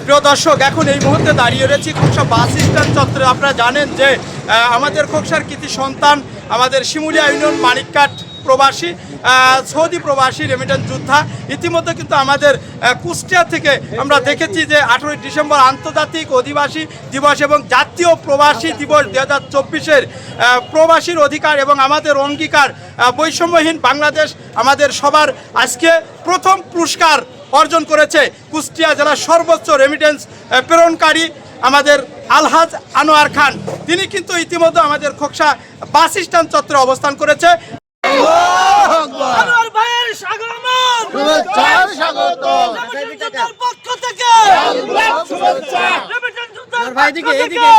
প্রিয় দর্শক, এখন এই মুহূর্তে দাঁড়িয়ে রয়েছি খোকসা বাস স্ট্যান্ড চত্বরে। আপনারা জানেন যে আমাদের খোকসার কৃতি সন্তান, আমাদের শিমুলিয়া ইউনিয়ন মানিককাট প্রবাসী, সৌদি প্রবাসী রেমিটেন্স যোদ্ধা। ইতিমধ্যে কিন্তু আমাদের কুষ্টিয়া থেকে আমরা দেখেছি যে 18ই ডিসেম্বর আন্তর্জাতিক অধিবাসী দিবস এবং জাতীয় প্রবাসী দিবস 2024-এর প্রবাসীর অধিকার এবং আমাদের অঙ্গীকার বৈষম্যহীন বাংলাদেশ আমাদের সবার আজকে প্রথম পুরস্কার অর্জন করেছে কুষ্টিয়া জেলার সর্বোচ্চ রেমিটেন্স প্রেরণকারী আমাদের আলহাজ আনোয়ার খান। তিনি কিন্তু ইতিমধ্যে আমাদের খোকসা বাস স্ট্যান্ড চত্বরে অবস্থান করেছে। আনোয়ার ভাইয়ের স্বাগতম, স্বাগতম রেমিটেন্সের পক্ষ থেকে শুভেচ্ছা, রেমিটেন্স যোদ্ধার ভাই দিকে এদিকে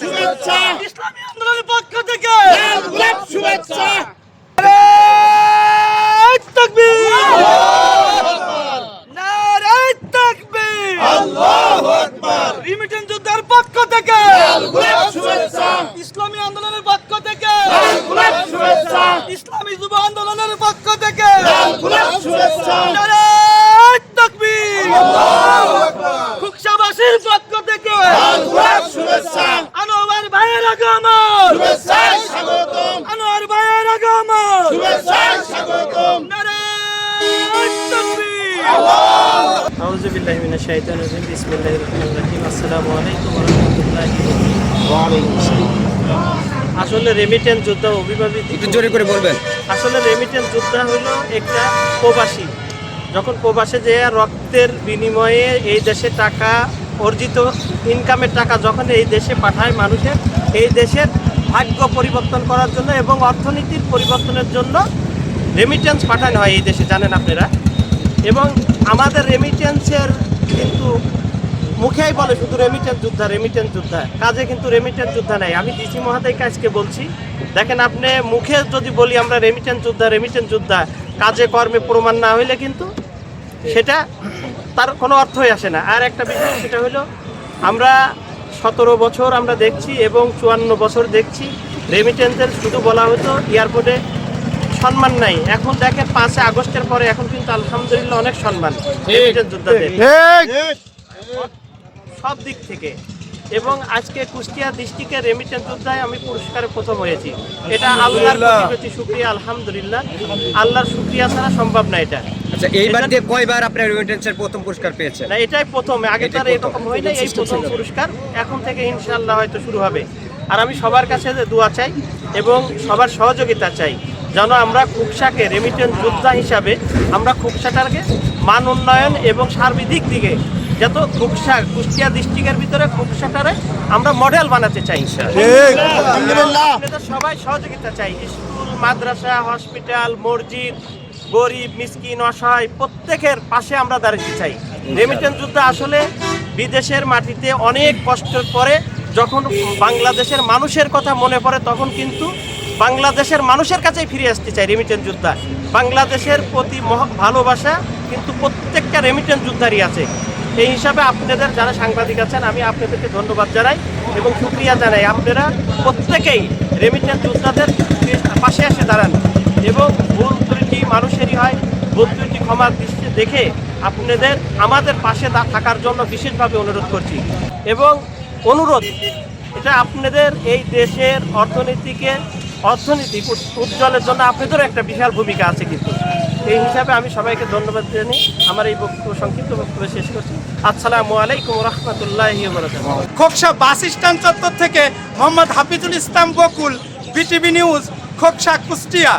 শুভেচ্ছা, ইসলামী আন্দোলনের পক্ষ থেকে শুভেচ্ছা। তাকবীর, নারে তাকবীর, আল্লাহু আকবার। রেমিটেন্স যোদ্ধার পক্ষ থেকে শুভেচ্ছা, ইসলামী আন্দোলনের পক্ষ থেকে শুভেচ্ছা, ইসলামী যুব আন্দোলনের পক্ষ থেকে শুভেচ্ছা। নারে তাকবীর, খোকসাবাসীর পক্ষ থেকে শুভেচ্ছা, আনোয়ার ভাইয়ের আগমন, শুভেচ্ছা, স্বাগতম, আনোয়ার ভাইয়ের আগমন, শুভেচ্ছা, স্বাগতম। নারে তাকবীর। আউযু বিল্লাহি মিনাশ শাইতানির রাজিম। বিসমিল্লাহির রহমানির রহিম। আসসালামু আলাইকুম ওয়া রাহমাতুল্লাহি ওয়া বারাকাতুহু। আসলে রেমিটেন্স যোদ্ধা অভিভাবক, একটু জোরে করে বলবেন। আসলে রেমিটেন্স যোদ্ধা হলো একটা প্রবাসী, যখন প্রবাসে যে রক্তের বিনিময়ে এই দেশে টাকা অর্জিত ইনকামের টাকা যখন এই দেশে পাঠায় মানুষের, এই দেশের ভাগ্য পরিবর্তন করার জন্য এবং অর্থনীতির পরিবর্তনের জন্য রেমিটেন্স পাঠানো হয় এই দেশে, জানেন আপনারা। এবং আমাদের রেমিটেন্সের কিন্তু মুখেই বলে শুধু রেমিটেন্স যোদ্ধা, রেমিটেন্স যোদ্ধা, কাজে কিন্তু রেমিটেন্স যোদ্ধা নাই। আমি ডিসি মহোদয়কে আজকে বলছি, দেখেন আপনি মুখে যদি বলি আমরা রেমিটেন্স যোদ্ধা, রেমিটেন্স যোদ্ধা, কাজে কর্মে প্রমাণ না হইলে কিন্তু সেটা তার কোনো অর্থই আসে না। আর একটা বিষয় সেটা হলো, আমরা 17 বছর আমরা দেখছি এবং 54 বছর দেখছি রেমিটেন্সের শুধু বলা হতো এয়ারপোর্টে সম্মান নাই। এখন দেখেন 5 আগস্টের পরে এখন কিন্তু আলহামদুলিল্লাহ অনেক সম্মান রেমিটেন্স যোদ্ধাদের সব দিক থেকে। এবং আজকে কুষ্টিয়া ডিস্ট্রিক্টের রেমিটেন্স যোদ্ধায় আমি পুরস্কারে প্রথম হয়েছি। এটা আল্লাহর প্রতি শুকরিয়া, আলহামদুলিল্লাহ। আল্লাহর শুকরিয়া ছাড়া সম্ভব না এটা। আচ্ছা, এইবার দিয়ে কয়বার আপনি রেমিটেন্সের প্রথম পুরস্কার পেয়েছেন? না, এটাই প্রথম, আগে তার এরকম হয় না, এই প্রথম পুরস্কার। এখন থেকে ইনশাআল্লাহ হয়তো শুরু হবে। আর আমি সবার কাছে দোয়া চাই এবং সবার সহযোগিতা চাই যেন আমরা খোকসাকে রেমিটেন্স যোদ্ধা হিসাবে আমরা খোকসাটাকে মান উন্নয়ন এবং সার্বিক দিকে যত খোকসা কুষ্টিয়া ডিস্ট্রিক্টের ভিতরে খোকসাটারে আমরা মডেল বানাতে চাই। আপনাদের সবাই সহযোগিতা চাই। স্কুল, মাদ্রাসা, হসপিটাল, মসজিদ, গরিব, মিসকিন, অসহায় প্রত্যেকের পাশে আমরা দাঁড়াতে চাই। রেমিটেন্স যোদ্ধা আসলে বিদেশের মাটিতে অনেক কষ্টের পরে যখন বাংলাদেশের মানুষের কথা মনে পড়ে তখন কিন্তু বাংলাদেশের মানুষের কাছেই ফিরে আসতে চাই রেমিটেন্স যোদ্ধা। বাংলাদেশের প্রতি ভালোবাসা কিন্তু প্রত্যেকটা রেমিটেন্স যোদ্ধারই আছে। এই হিসাবে আপনাদের যারা সাংবাদিক আছেন আমি আপনাদেরকে ধন্যবাদ জানাই এবং শুকরিয়া জানাই। আপনারা প্রত্যেকেই রেমিটেন্স যোদ্ধাদের পাশে এসে দাঁড়ান এবং ভুল ত্রুটি মানুষেরই হয়, ভুল ত্রুটি ক্ষমার দৃষ্টিতে দেখে আপনাদের আমাদের পাশে থাকার জন্য বিশেষভাবে অনুরোধ করছি। এবং অনুরোধ এটা আপনাদের এই দেশের অর্থনৈতিক উজ্জ্বলের জন্য আপনাদেরও একটা বিশাল ভূমিকা আছে কিন্তু। এই হিসাবে আমি সবাইকে ধন্যবাদ জানিয়ে আমার এই বক্তব্য সংক্ষিপ্ত বক্তব্য শেষ করছি। আসসালামু আলাইকুম ওয়া রাহমাতুল্লাহি ওয়া বারাকাতুহু। খোকসা বাস স্ট্যান্ড চত্বর থেকে মোহাম্মদ হাফিজুল ইসলাম বকুল, বিটিভি নিউজ, খোকসা, কুষ্টিয়া।